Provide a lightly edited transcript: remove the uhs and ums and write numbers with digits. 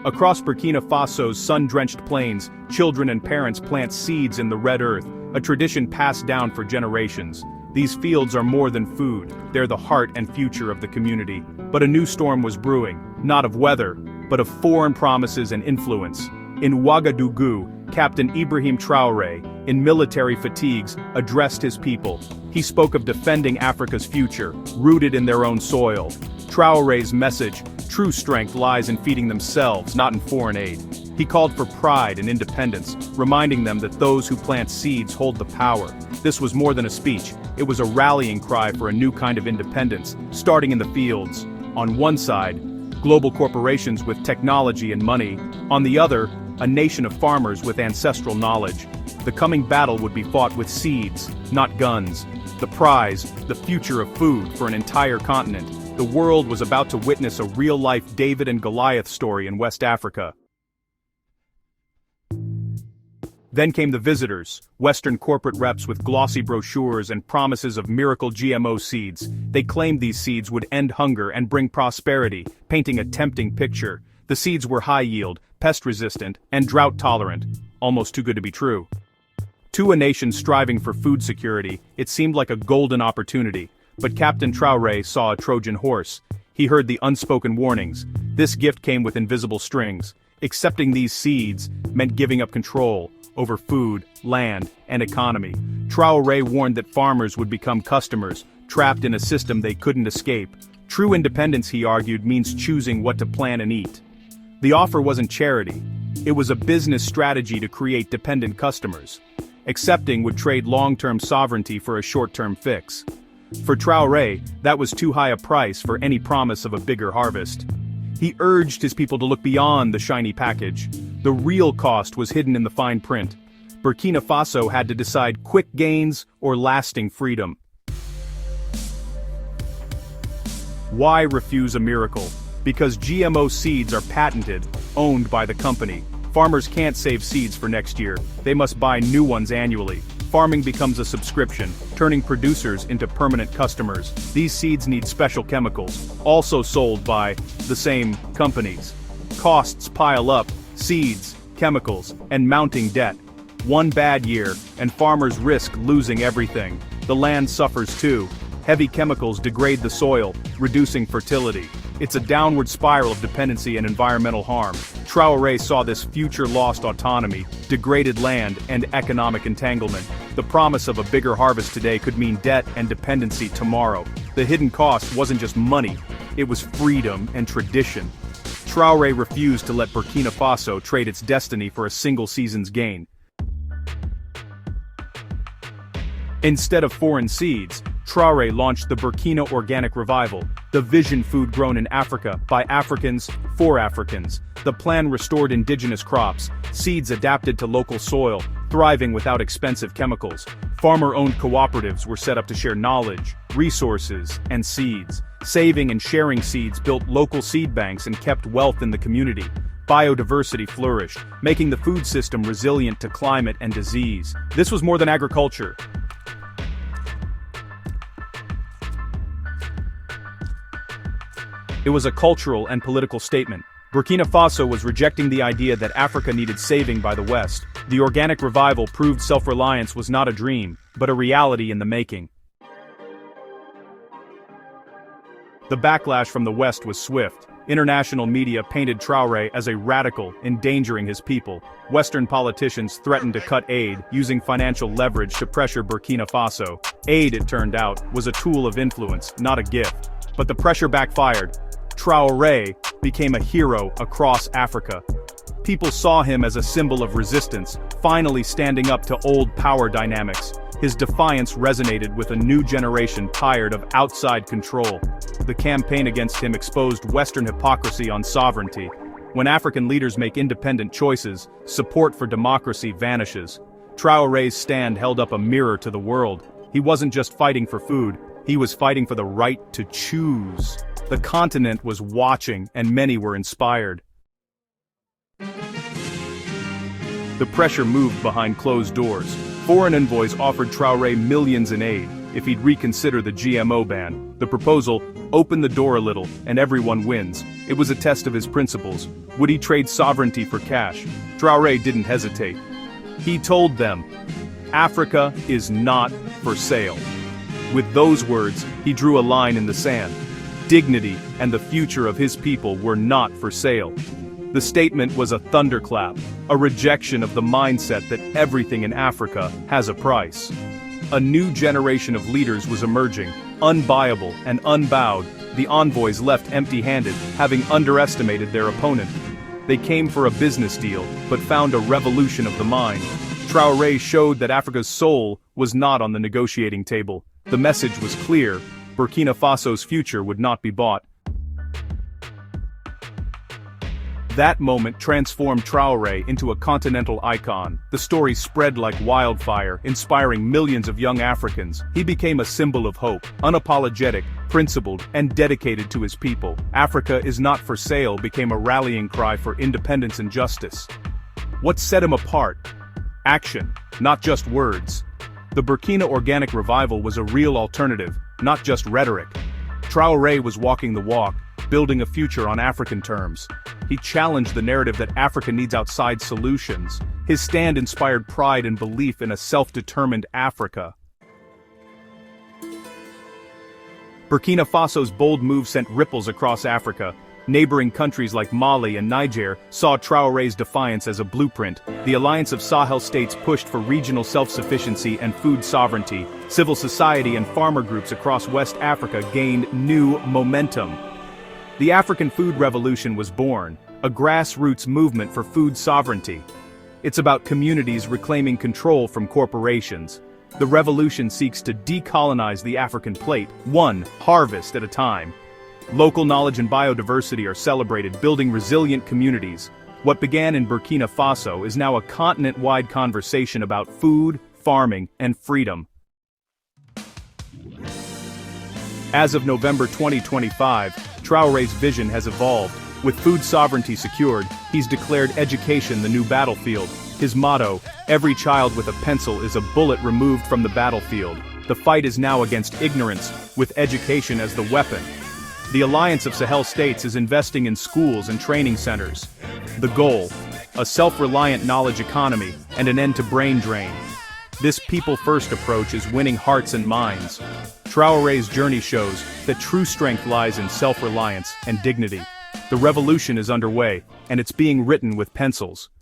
Across Burkina Faso's sun-drenched plains, children and parents plant seeds in the red earth, a tradition passed down for generations. These fields are more than food, they're the heart and future of the community. But a new storm was brewing, not of weather, but of foreign promises and influence. In Ouagadougou, Captain Ibrahim Traoré, in military fatigues, addressed his people. He spoke of defending Africa's future, rooted in their own soil. Traoré's message: true strength lies in feeding themselves, not in foreign aid. He called for pride and independence, reminding them that those who plant seeds hold the power. This was more than a speech, it was a rallying cry for a new kind of independence, starting in the fields. On one side, global corporations with technology and money. On the other, a nation of farmers with ancestral knowledge. The coming battle would be fought with seeds, not guns. The prize, the future of food for an entire continent. The world was about to witness a real-life David and Goliath story in West Africa. Then came the visitors, Western corporate reps with glossy brochures and promises of miracle GMO seeds. They claimed these seeds would end hunger and bring prosperity, painting a tempting picture. The seeds were high-yield, pest-resistant, and drought-tolerant. Almost too good to be true. To a nation striving for food security, it seemed like a golden opportunity. But Captain Traoré saw a Trojan horse. He heard the unspoken warnings. This gift came with invisible strings. Accepting these seeds meant giving up control over food, land, and economy. Traoré warned that farmers would become customers, trapped in a system they couldn't escape. True independence, he argued, means choosing what to plant and eat. The offer wasn't charity. It was a business strategy to create dependent customers. Accepting would trade long-term sovereignty for a short-term fix. For Traoré, that was too high a price for any promise of a bigger harvest. He urged his people to look beyond the shiny package. The real cost was hidden in the fine print. Burkina Faso had to decide quick gains or lasting freedom. Why refuse a miracle? Because GMO seeds are patented, owned by the company. Farmers can't save seeds for next year. They must buy new ones annually. Farming becomes a subscription, turning producers into permanent customers. These seeds need special chemicals, also sold by the same companies. Costs pile up, seeds, chemicals, and mounting debt. One bad year, and farmers risk losing everything. The land suffers too. Heavy chemicals degrade the soil, reducing fertility. It's a downward spiral of dependency and environmental harm. Traoré saw this future lost autonomy, degraded land, and economic entanglement. The promise of a bigger harvest today could mean debt and dependency tomorrow. The hidden cost wasn't just money, it was freedom and tradition. Traoré refused to let Burkina Faso trade its destiny for a single season's gain. Instead of foreign seeds, Traoré launched the Burkina Organic Revival, the vision food grown in Africa, by Africans, for Africans. The plan restored indigenous crops, seeds adapted to local soil, thriving without expensive chemicals. Farmer-owned cooperatives were set up to share knowledge, resources, and seeds. Saving and sharing seeds built local seed banks and kept wealth in the community. Biodiversity flourished, making the food system resilient to climate and disease. This was more than agriculture. It was a cultural and political statement. Burkina Faso was rejecting the idea that Africa needed saving by the West. The organic revival proved self-reliance was not a dream, but a reality in the making. The backlash from the West was swift. International media painted Traoré as a radical, endangering his people. Western politicians threatened to cut aid, using financial leverage to pressure Burkina Faso. Aid, it turned out, was a tool of influence, not a gift. But the pressure backfired. Traoré became a hero across Africa. People saw him as a symbol of resistance, finally standing up to old power dynamics. His defiance resonated with a new generation tired of outside control. The campaign against him exposed Western hypocrisy on sovereignty. When African leaders make independent choices, support for democracy vanishes. Traoré's stand held up a mirror to the world. He wasn't just fighting for food, he was fighting for the right to choose. The continent was watching, and many were inspired. The pressure moved behind closed doors. Foreign envoys offered Traoré millions in aid. if he'd reconsider the GMO ban. The proposal opened the door a little, and everyone wins. It was a test of his principles. Would he trade sovereignty for cash? Traoré didn't hesitate. He told them, "Africa is not for sale." With those words, he drew a line in the sand. Dignity and the future of his people were not for sale. The statement was a thunderclap, a rejection of the mindset that everything in Africa has a price. A new generation of leaders was emerging, unbuyable and unbowed. The envoys left empty-handed, having underestimated their opponent. They came for a business deal, but found a revolution of the mind. Traoré showed that Africa's soul was not on the negotiating table. The message was clear: Burkina Faso's future would not be bought. That moment transformed Traoré into a continental icon. The story spread like wildfire, inspiring millions of young Africans. He became a symbol of hope, unapologetic, principled, and dedicated to his people. Africa is not for sale became a rallying cry for independence and justice. What set him apart? Action, not just words. The Burkina Organic Revival was a real alternative, not just rhetoric. Traoré was walking the walk, building a future on African terms. He challenged the narrative that Africa needs outside solutions. His stand inspired pride and belief in a self-determined Africa. Burkina Faso's bold move sent ripples across Africa. Neighboring countries like Mali and Niger saw Traoré's defiance as a blueprint. The Alliance of Sahel states pushed for regional self-sufficiency and food sovereignty. Civil society and farmer groups across West Africa gained new momentum. The African food revolution was born, a grassroots movement for food sovereignty. It's about communities reclaiming control from corporations. The revolution seeks to decolonize the African plate, one harvest at a time. Local knowledge and biodiversity are celebrated, building resilient communities. What began in Burkina Faso is now a continent-wide conversation about food, farming, and freedom. As of November 2025, Traoré's vision has evolved. With food sovereignty secured, he's declared education the new battlefield. His motto, "Every child with a pencil is a bullet removed from the battlefield." The fight is now against ignorance, with education as the weapon. The Alliance of Sahel States is investing in schools and training centers. The goal: a self-reliant knowledge economy and an end to brain drain. This people-first approach is winning hearts and minds. Traoré's journey shows that true strength lies in self-reliance and dignity. The revolution is underway, and it's being written with pencils.